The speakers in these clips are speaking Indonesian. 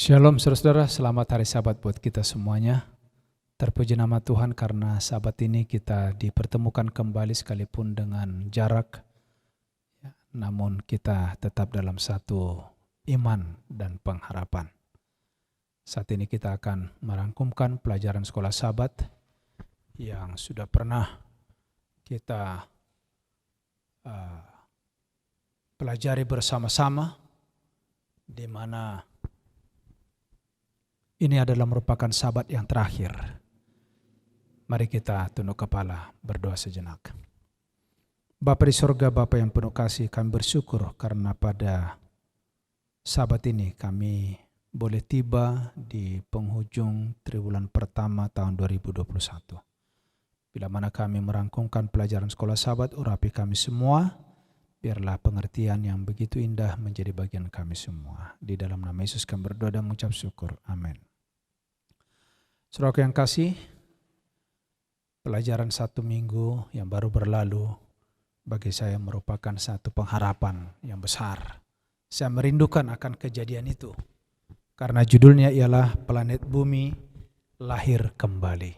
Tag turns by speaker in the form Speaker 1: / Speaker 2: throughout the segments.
Speaker 1: Shalom saudara-saudara, selamat hari Sabat buat kita semuanya. Terpuji nama Tuhan karena Sabat ini kita dipertemukan kembali sekalipun dengan jarak. Namun kita tetap dalam satu iman dan pengharapan. Saat ini kita akan merangkumkan pelajaran sekolah Sabat yang sudah pernah kita pelajari bersama-sama, di mana ini adalah merupakan Sabat yang terakhir. Mari kita tunduk kepala, berdoa sejenak. Bapa di sorga, Bapa yang penuh kasih, kami bersyukur karena pada Sabat ini kami boleh tiba di penghujung triwulan pertama tahun 2021. Bila mana kami merangkumkan pelajaran sekolah Sabat, urapi kami semua, biarlah pengertian yang begitu indah menjadi bagian kami semua. Di dalam nama Yesus kami berdoa dan mengucap syukur. Amin. Saudaraku yang kasih, pelajaran satu minggu yang baru berlalu bagi saya merupakan satu pengharapan yang besar. Saya merindukan akan kejadian itu karena judulnya ialah planet bumi lahir kembali.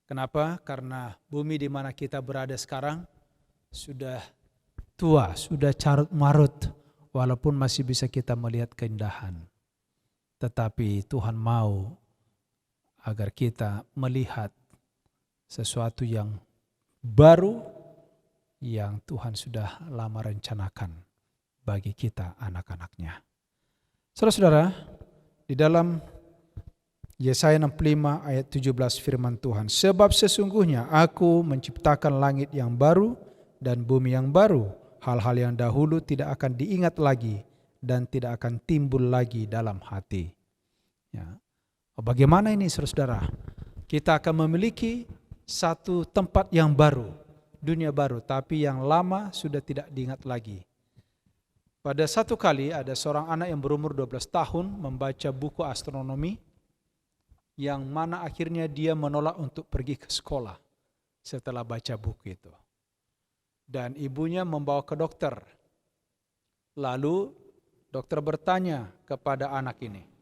Speaker 1: Kenapa? Karena bumi di mana kita berada sekarang sudah tua, sudah carut marut, walaupun masih bisa kita melihat keindahan. Tetapi Tuhan mau agar kita melihat sesuatu yang baru yang Tuhan sudah lama rencanakan bagi kita anak-anaknya. Saudara-saudara, di dalam Yesaya 65 ayat 17 firman Tuhan, sebab sesungguhnya aku menciptakan langit yang baru dan bumi yang baru, hal-hal yang dahulu tidak akan diingat lagi dan tidak akan timbul lagi dalam hati. Ya. Bagaimana ini saudara-saudara? Kita akan memiliki satu tempat yang baru, dunia baru, tapi yang lama sudah tidak diingat lagi. Pada satu kali ada seorang anak yang berumur 12 tahun membaca buku astronomi yang mana akhirnya dia menolak untuk pergi ke sekolah setelah baca buku itu. Dan ibunya membawa ke dokter. Lalu dokter bertanya kepada anak ini,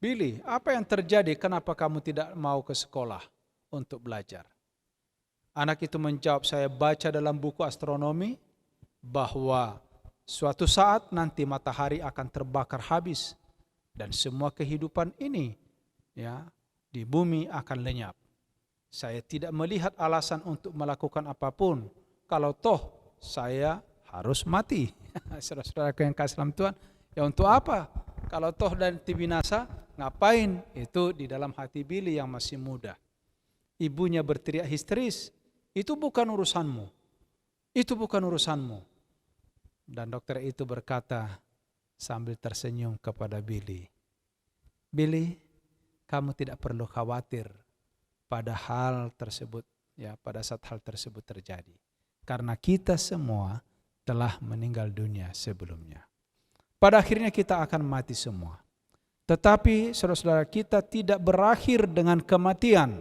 Speaker 1: Billy, apa yang terjadi? Kenapa kamu tidak mau ke sekolah untuk belajar? Anak itu menjawab, saya baca dalam buku astronomi bahwa suatu saat nanti matahari akan terbakar habis dan semua kehidupan ini ya di bumi akan lenyap. Saya tidak melihat alasan untuk melakukan apapun kalau toh saya harus mati. Saudara-saudara yang kasih dalam Tuhan, ya untuk apa? Kalau toh dan binasa, ngapain? Itu di dalam hati Billy yang masih muda. Ibunya berteriak histeris, itu bukan urusanmu. Itu bukan urusanmu. Dan dokter itu berkata sambil tersenyum kepada Billy, Billy, kamu tidak perlu khawatir pada hal tersebut, ya, pada saat hal tersebut terjadi. Karena kita semua telah meninggal dunia sebelumnya. Pada akhirnya kita akan mati semua. Tetapi saudara-saudara, kita tidak berakhir dengan kematian.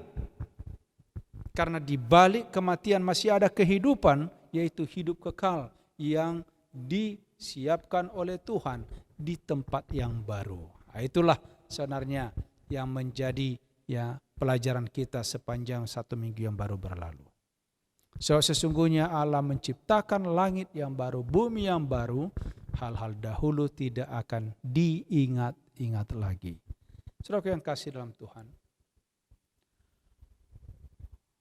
Speaker 1: Karena di balik kematian masih ada kehidupan, yaitu hidup kekal yang disiapkan oleh Tuhan di tempat yang baru. Nah, itulah sebenarnya yang menjadi ya pelajaran kita sepanjang satu minggu yang baru berlalu. So, sesungguhnya Allah menciptakan langit yang baru, bumi yang baru, hal-hal dahulu tidak akan diingat-ingat lagi. Saudara yang kasih dalam Tuhan,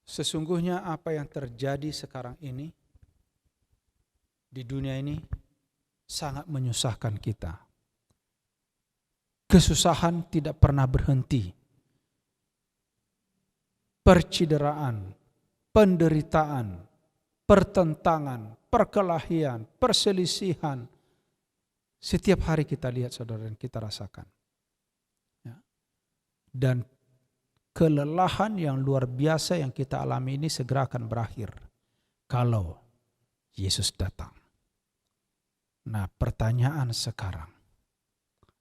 Speaker 1: sesungguhnya apa yang terjadi sekarang ini di dunia ini sangat menyusahkan kita. Kesusahan tidak pernah berhenti. Percideraan, penderitaan, pertentangan, perkelahian, perselisihan. Setiap hari kita lihat saudara dan kita rasakan. Ya. Dan kelelahan yang luar biasa yang kita alami ini segera akan berakhir kalau Yesus datang. Nah, pertanyaan sekarang,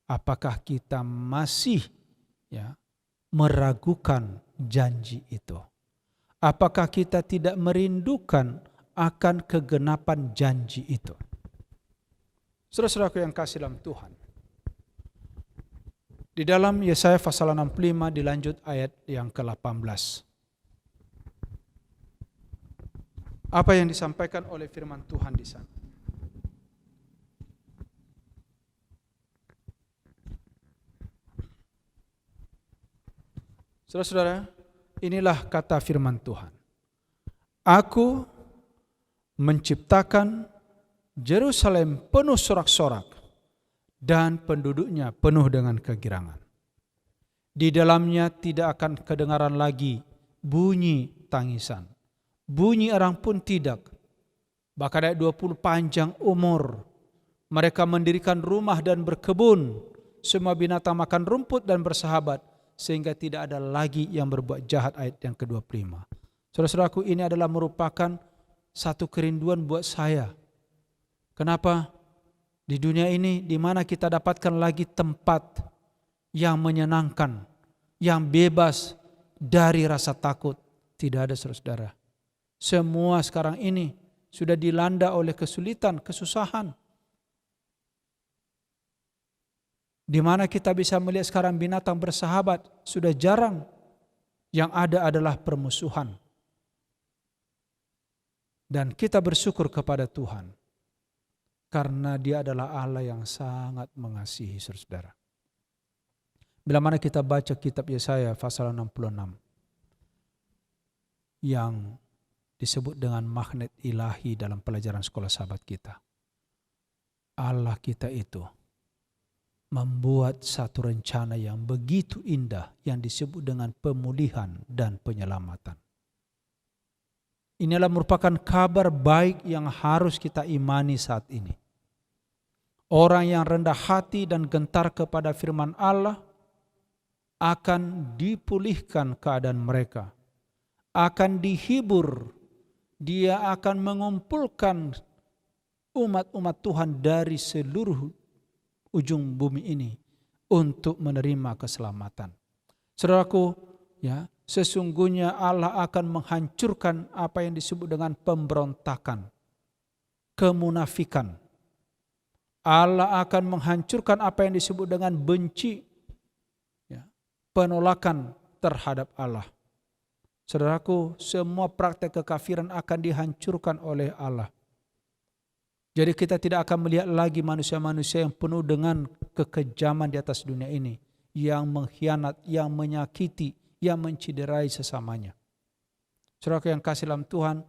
Speaker 1: apakah kita masih ya meragukan janji itu? Apakah kita tidak merindukan akan kegenapan janji itu? Saudara-saudaraku yang kasih dalam Tuhan, Di dalam Yesaya pasal 65 dilanjut ayat yang ke-18. Apa yang disampaikan oleh firman Tuhan di sana? Saudara-saudara, inilah kata firman Tuhan. Aku menciptakan Yerusalem penuh sorak-sorak dan penduduknya penuh dengan kegirangan. Di dalamnya tidak akan kedengaran lagi bunyi tangisan, bunyi orang pun tidak. Bahkan ayat 20, panjang umur. Mereka mendirikan rumah dan berkebun, semua binatang makan rumput dan bersahabat, sehingga tidak ada lagi yang berbuat jahat. Ayat yang ke-25. Saudara-saudaraku, ini adalah merupakan satu kerinduan buat saya. Kenapa? Di dunia ini di mana kita dapatkan lagi tempat yang menyenangkan, yang bebas dari rasa takut. Tidak ada, saudara-saudara. Semua sekarang ini sudah dilanda oleh kesulitan, kesusahan. Di mana kita bisa melihat sekarang binatang bersahabat sudah jarang. Yang ada adalah permusuhan. Dan kita bersyukur kepada Tuhan. Karena Dia adalah Allah yang sangat mengasihi, saudara. Bila mana kita baca kitab Yesaya pasal 66 yang disebut dengan magnet ilahi dalam pelajaran sekolah sahabat kita. Allah kita itu membuat satu rencana yang begitu indah yang disebut dengan pemulihan dan penyelamatan. Inilah merupakan kabar baik yang harus kita imani saat ini. Orang yang rendah hati dan gentar kepada firman Allah akan dipulihkan keadaan mereka, akan dihibur. Dia akan mengumpulkan umat-umat Tuhan dari seluruh ujung bumi ini untuk menerima keselamatan. Saudaraku, ya, sesungguhnya Allah akan menghancurkan apa yang disebut dengan pemberontakan, kemunafikan. Allah akan menghancurkan apa yang disebut dengan benci, ya, penolakan terhadap Allah. Saudaraku, semua praktek kekafiran akan dihancurkan oleh Allah. Jadi kita tidak akan melihat lagi manusia-manusia yang penuh dengan kekejaman di atas dunia ini, yang mengkhianat, yang menyakiti, yang menciderai sesamanya. Saudaraku yang kasih dalam Tuhan,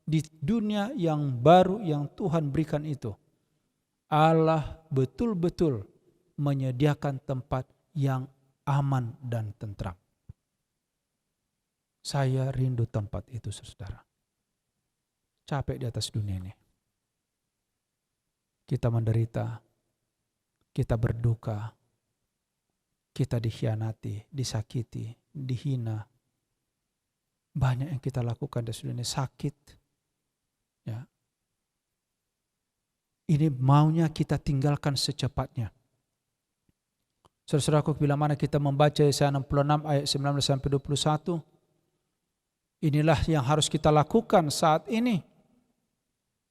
Speaker 1: di dunia yang baru yang Tuhan berikan itu, Allah betul-betul menyediakan tempat yang aman dan tentram. Saya rindu tempat itu, saudara. Capek di atas dunia ini. Kita menderita, kita berduka, kita dikhianati, disakiti, dihina. Banyak yang kita lakukan di dunia ini, sakit. Ya. Ini maunya kita tinggalkan secepatnya. Saudara-saudaraku, bila mana kita membaca Yesaya 66 ayat 19-21, inilah yang harus kita lakukan saat ini.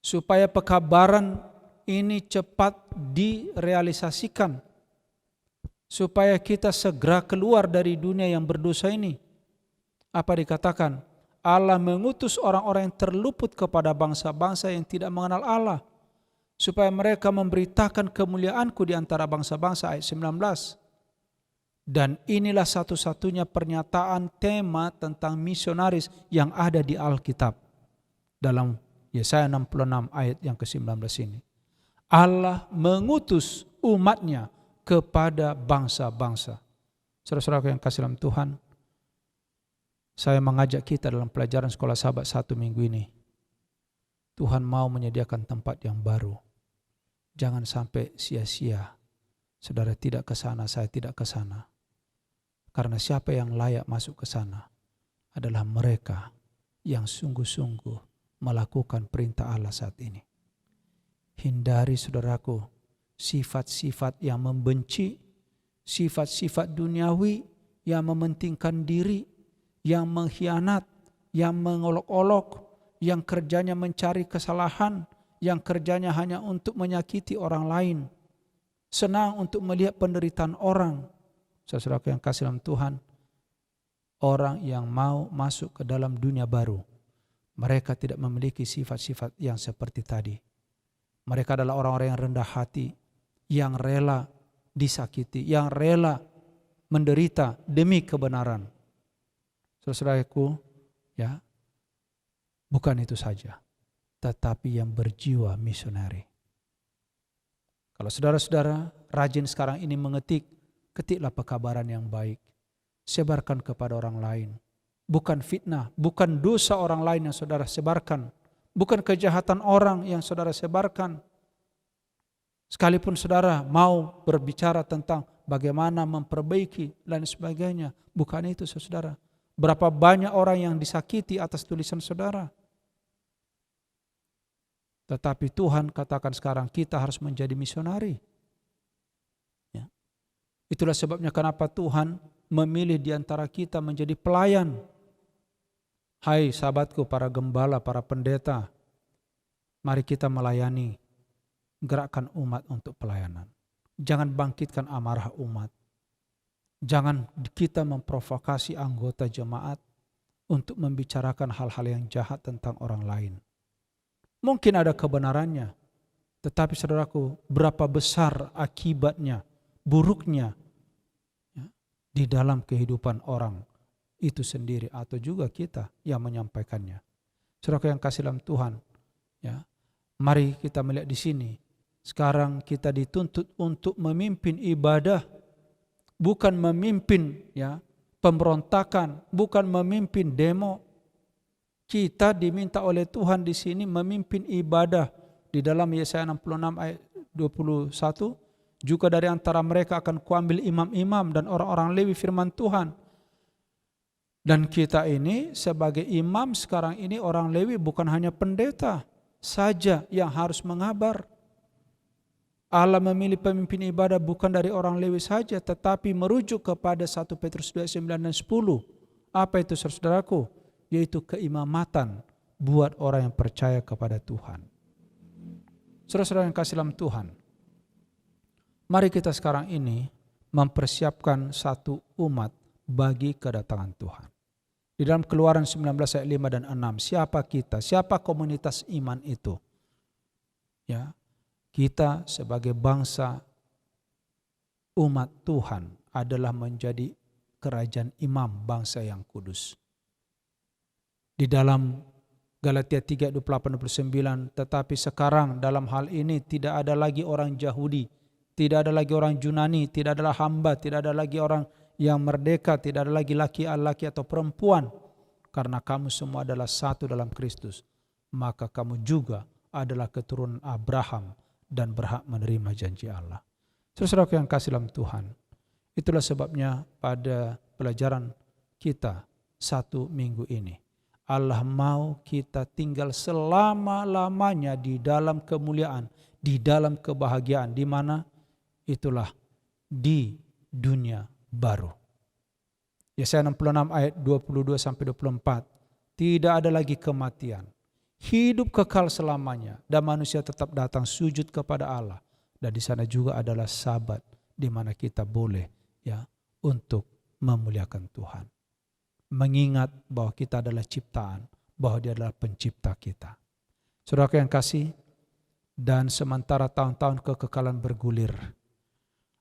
Speaker 1: Supaya pekabaran ini cepat direalisasikan. Supaya kita segera keluar dari dunia yang berdosa ini. Apa dikatakan? Allah mengutus orang-orang yang terluput kepada bangsa-bangsa yang tidak mengenal Allah. Supaya mereka memberitakan kemuliaanku di antara bangsa-bangsa, ayat 19. Dan inilah satu-satunya pernyataan tema tentang misionaris yang ada di Alkitab. Dalam Yesaya 66 ayat yang ke-19 ini. Allah mengutus umatnya kepada bangsa-bangsa. Saudara-saudara yang kasih dalam Tuhan, saya mengajak kita dalam pelajaran sekolah sahabat 1 minggu ini. Tuhan mau menyediakan tempat yang baru. Jangan sampai sia-sia. Saudara tidak ke sana, saya tidak ke sana. Karena siapa yang layak masuk ke sana adalah mereka yang sungguh-sungguh melakukan perintah Allah saat ini. Hindari, saudaraku, sifat-sifat yang membenci, sifat-sifat duniawi yang mementingkan diri, yang mengkhianat, yang mengolok-olok, yang kerjanya mencari kesalahan, yang kerjanya hanya untuk menyakiti orang lain, senang untuk melihat penderitaan orang. Saudara yang kasih dalam Tuhan, orang yang mau masuk ke dalam dunia baru, mereka tidak memiliki sifat-sifat yang seperti tadi. Mereka adalah orang-orang yang rendah hati, yang rela disakiti, yang rela menderita demi kebenaran. Saudaraku, ya, bukan itu saja, tetapi yang berjiwa misioneri. Kalau saudara-saudara rajin sekarang ini mengetik, ketiklah pekabaran yang baik. Sebarkan kepada orang lain. Bukan fitnah, bukan dosa orang lain yang saudara sebarkan. Bukan kejahatan orang yang saudara sebarkan. Sekalipun saudara mau berbicara tentang bagaimana memperbaiki dan sebagainya. Bukan itu saudara. Berapa banyak orang yang disakiti atas tulisan saudara. Tetapi Tuhan katakan sekarang kita harus menjadi misionari. Ya. Itulah sebabnya kenapa Tuhan memilih di antara kita menjadi pelayan. Hai sahabatku, para gembala, para pendeta, mari kita melayani, gerakkan umat untuk pelayanan. Jangan bangkitkan amarah umat. Jangan kita memprovokasi anggota jemaat untuk membicarakan hal-hal yang jahat tentang orang lain. Mungkin ada kebenarannya, tetapi saudaraku, berapa besar akibatnya, buruknya di dalam kehidupan orang itu sendiri atau juga kita yang menyampaikannya. Saudara yang kasih dalam Tuhan, ya, mari kita melihat di sini. Sekarang kita dituntut untuk memimpin ibadah, bukan memimpin ya pemberontakan, bukan memimpin demo. Kita diminta oleh Tuhan di sini memimpin ibadah. Di dalam Yesaya 66 ayat 21. Juga dari antara mereka akan kuambil imam-imam dan orang-orang Lewi firman Tuhan. Dan kita ini sebagai imam sekarang ini orang Lewi bukan hanya pendeta saja yang harus mengabar. Allah memilih pemimpin ibadah bukan dari orang Lewi saja, tetapi merujuk kepada 1 Petrus 2, 9 dan 10. Apa itu saudaraku? Yaitu keimamatan buat orang yang percaya kepada Tuhan. Saudara-saudara yang kasih dalam Tuhan, mari kita sekarang ini mempersiapkan satu umat bagi kedatangan Tuhan. Di dalam Keluaran 19 ayat 5 dan 6, siapa kita? Siapa komunitas iman itu? Ya, kita sebagai bangsa umat Tuhan adalah menjadi kerajaan imam bangsa yang kudus. Di dalam Galatia 3, 28-29, tetapi sekarang dalam hal ini tidak ada lagi orang Yahudi, tidak ada lagi orang Yunani, tidak ada hamba, tidak ada lagi orang yang merdeka, tidak ada lagi laki-laki atau perempuan. Karena kamu semua adalah satu dalam Kristus, maka kamu juga adalah keturunan Abraham dan berhak menerima janji Allah. Saudara yang kasih dalam Tuhan, itulah sebabnya pada pelajaran kita satu minggu ini, Allah mau kita tinggal selama-lamanya di dalam kemuliaan, di dalam kebahagiaan, di mana itulah di dunia baru. Yesaya 66 ayat 22-24. Tidak ada lagi kematian. Hidup kekal selamanya dan manusia tetap datang sujud kepada Allah. Dan di sana juga adalah Sabat di mana kita boleh ya untuk memuliakan Tuhan. Mengingat bahwa kita adalah ciptaan, bahwa Dia adalah pencipta kita. Saudara yang kasih, dan sementara tahun-tahun kekekalan bergulir,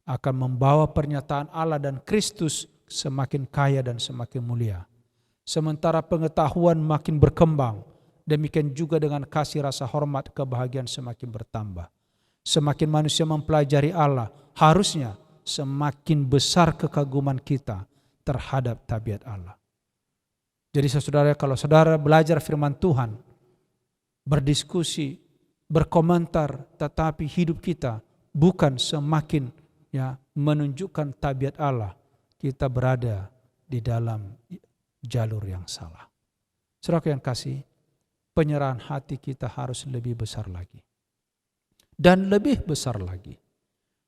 Speaker 1: akan membawa pernyataan Allah dan Kristus semakin kaya dan semakin mulia. Sementara pengetahuan makin berkembang, demikian juga dengan kasih rasa hormat kebahagiaan semakin bertambah. Semakin manusia mempelajari Allah, harusnya semakin besar kekaguman kita terhadap tabiat Allah. Jadi saudara, kalau saudara belajar firman Tuhan, berdiskusi, berkomentar, tetapi hidup kita bukan semakin ya menunjukkan tabiat Allah, kita berada di dalam jalur yang salah. Saudara yang kasih, penyerahan hati kita harus lebih besar lagi. Dan lebih besar lagi.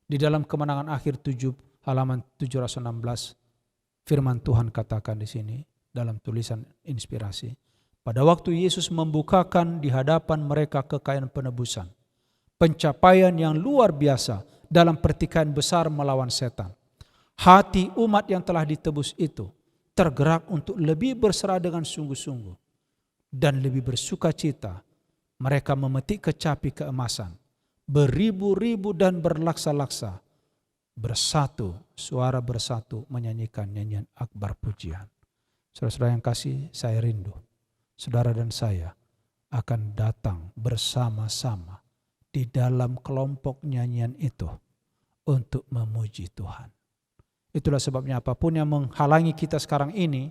Speaker 1: Di dalam Kemenangan Akhir 7 halaman 716, firman Tuhan katakan di sini dalam tulisan inspirasi, pada waktu Yesus membukakan di hadapan mereka kekayaan penebusan, pencapaian yang luar biasa dalam pertikaian besar melawan setan. Hati umat yang telah ditebus itu tergerak untuk lebih berserah dengan sungguh-sungguh dan lebih bersuka cita. Mereka memetik kecapi keemasan, beribu-ribu dan berlaksa-laksa, bersatu, suara bersatu menyanyikan nyanyian akbar pujian. Saudara-saudara yang kasih, saya rindu saudara dan saya akan datang bersama-sama di dalam kelompok nyanyian itu untuk memuji Tuhan. Itulah sebabnya apapun yang menghalangi kita sekarang ini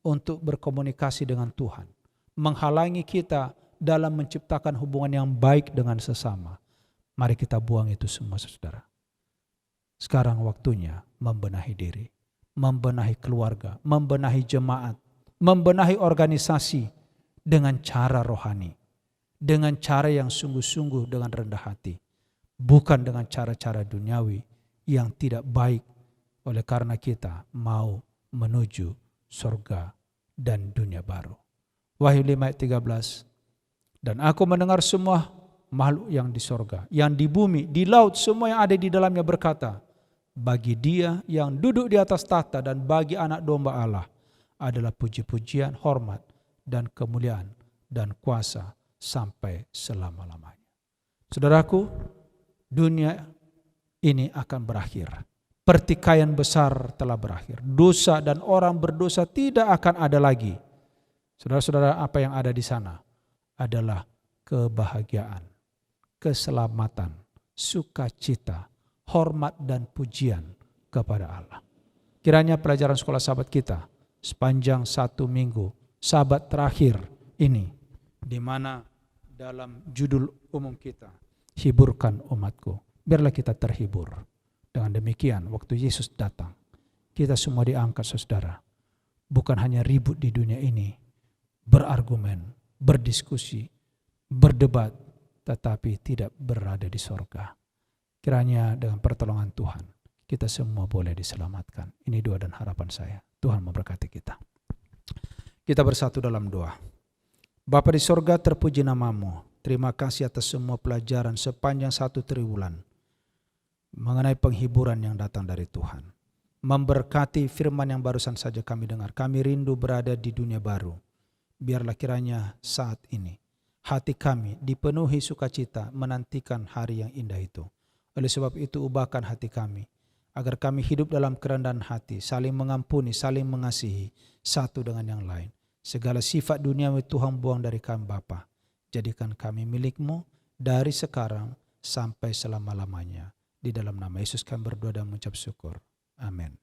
Speaker 1: untuk berkomunikasi dengan Tuhan, menghalangi kita dalam menciptakan hubungan yang baik dengan sesama, mari kita buang itu semua, saudara. Sekarang waktunya membenahi diri, membenahi keluarga, membenahi jemaat, membenahi organisasi dengan cara rohani, dengan cara yang sungguh-sungguh dengan rendah hati, bukan dengan cara-cara duniawi yang tidak baik, oleh karena kita mau menuju surga dan dunia baru. Wahyu 5 ayat 13. Dan aku mendengar semua makhluk yang di surga, yang di bumi, di laut, semua yang ada di dalamnya berkata, bagi Dia yang duduk di atas tahta dan bagi anak domba Allah adalah puji-pujian, hormat, dan kemuliaan, dan kuasa sampai selama-lamanya. Saudaraku, dunia ini akan berakhir. Pertikaian besar telah berakhir. Dosa dan orang berdosa tidak akan ada lagi. Saudara-saudara, apa yang ada di sana adalah kebahagiaan, keselamatan, sukacita, hormat dan pujian kepada Allah. Kiranya pelajaran sekolah sahabat kita sepanjang 1 minggu, sahabat terakhir ini, di mana dalam judul umum kita, hiburkan umatku, biarlah kita terhibur. Dengan demikian, waktu Yesus datang, kita semua diangkat, saudara. Bukan hanya ribut di dunia ini, berargumen, berdiskusi, berdebat, tetapi tidak berada di sorga. Kiranya dengan pertolongan Tuhan, kita semua boleh diselamatkan. Ini doa dan harapan saya. Tuhan memberkati kita. Kita bersatu dalam doa. Bapa di sorga, terpuji namamu. Terima kasih atas semua pelajaran sepanjang 1 triwulan mengenai penghiburan yang datang dari Tuhan. Memberkati firman yang barusan saja kami dengar. Kami rindu berada di dunia baru. Biarlah kiranya saat ini hati kami dipenuhi sukacita menantikan hari yang indah itu. Oleh sebab itu ubahkan hati kami, agar kami hidup dalam kerendahan hati, saling mengampuni, saling mengasihi satu dengan yang lain. Segala sifat duniawi Tuhan buang dari kami Bapa. Jadikan kami milik-Mu dari sekarang sampai selama-lamanya. Di dalam nama Yesus kami berdoa dan mengucap syukur. Amin.